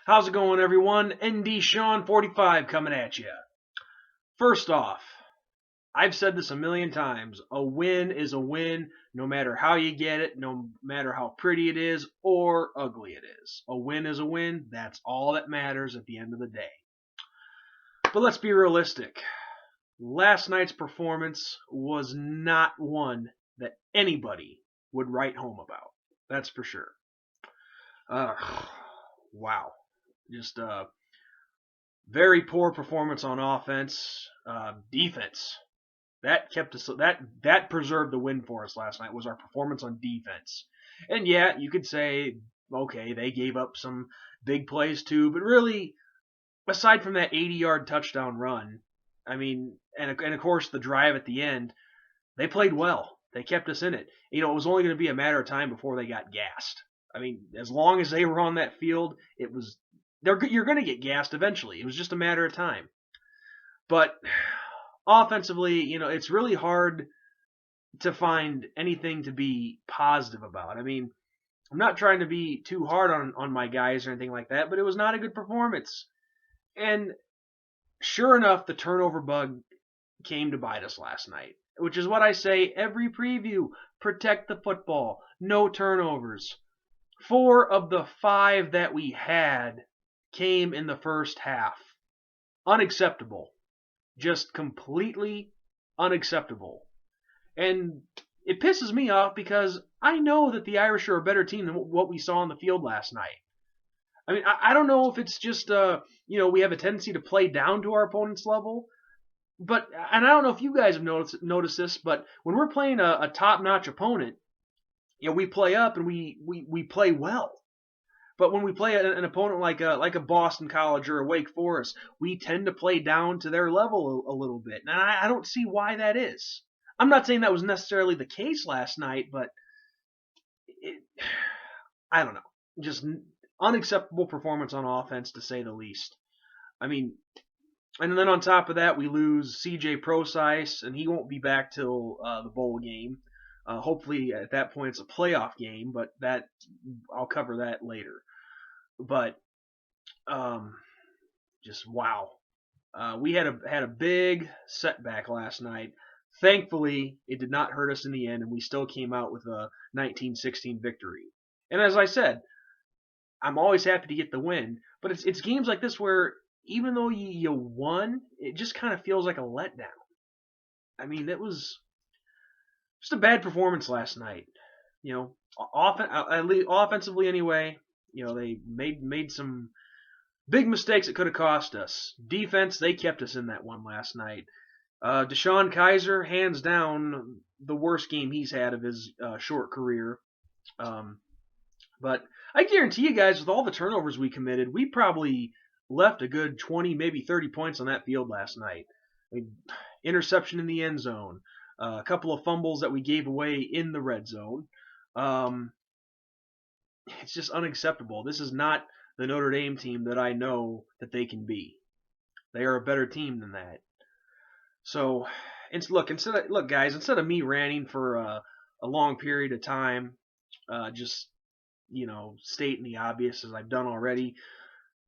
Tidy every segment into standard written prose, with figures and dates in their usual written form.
How's it going, everyone? ND Sean 45 coming at you. First off, I've said this a million times. A win is a win, no matter how you get it, no matter how pretty it is or ugly it is. A win is a win. That's all that matters at the end of the day. But let's be realistic. Last night's performance was not one that anybody would write home about. That's for sure. Uh, wow. Just very poor performance on offense. Defense that kept us that preserved the win for us last night was our performance on defense. And yeah, you could say okay, they gave up some big plays too, but really, aside from that 80-yard touchdown run, I mean, and of course the drive at the end, they played well. They kept us in it. It was only going to be a matter of time before they got gassed. I mean, as long as they were on that field, you're going to get gassed eventually. It was just a matter of time. But offensively, it's really hard to find anything to be positive about. I mean, I'm not trying to be too hard on my guys or anything like that, but it was not a good performance. And sure enough, the turnover bug came to bite us last night, which is what I say every preview. Protect the football. No turnovers. 4 of the 5 that we had came in the first half. Unacceptable. Just completely unacceptable. And it pisses me off because I know that the Irish are a better team than what we saw on the field last night. I mean, I don't know if it's just, we have a tendency to play down to our opponent's level. And I don't know if you guys have noticed this, but when we're playing a top-notch opponent, we play up and we play well. But when we play an opponent like a Boston College or a Wake Forest, we tend to play down to their level a little bit. And I don't see why that is. I'm not saying that was necessarily the case last night, but I don't know. Just unacceptable performance on offense, to say the least. I mean, and then on top of that, we lose C.J. Prosise, and he won't be back till the bowl game. Hopefully, at that point, it's a playoff game, but I'll cover that later. But just wow, we had a big setback last night. Thankfully, it did not hurt us in the end, and we still came out with a 19-16 victory. And as I said, I'm always happy to get the win, but it's games like this where even though you won, it just kind of feels like a letdown. I mean, it was just a bad performance last night. Offensively anyway, they made some big mistakes that could have cost us. Defense, they kept us in that one last night. Deshaun Kaiser, hands down, the worst game he's had of his short career. But I guarantee you guys, with all the turnovers we committed, we probably left a good 20, maybe 30 points on that field last night. I mean, interception in the end zone, a couple of fumbles that we gave away in the red zone. It's just unacceptable. This is not the Notre Dame team that I know that they can be. They are a better team than that. So, look, guys, instead of me ranting for a long period of time, just stating the obvious as I've done already.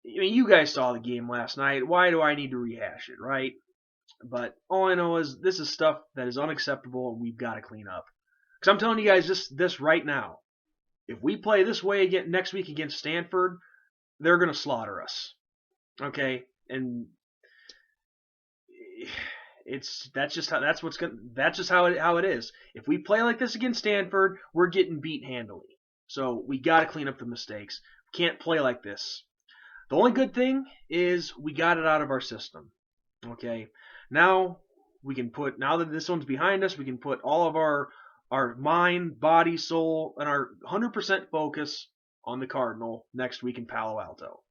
I mean, you guys saw the game last night. Why do I need to rehash it, right? But all I know is this is stuff that is unacceptable and we've got to clean up. Because I'm telling you guys this right now. If we play this way again next week against Stanford, they're going to slaughter us. Okay? And that's just how it is. If we play like this against Stanford, we're getting beat handily. So we got to clean up the mistakes. We can't play like this. The only good thing is we got it out of our system. Okay? Now that this one's behind us, we can put all of our mind, body, soul, and our 100% focus on the Cardinal next week in Palo Alto.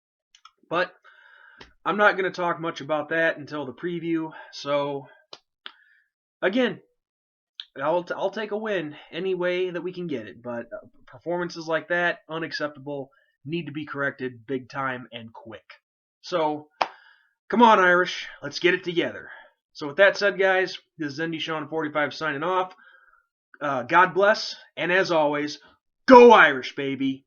But I'm not going to talk much about that until the preview. So, again, I'll take a win any way that we can get it. But performances like that, unacceptable, need to be corrected big time and quick. So, come on, Irish. Let's get it together. So, with that said, guys, this is ND Sean 45 signing off. God bless, and as always, go Irish, baby!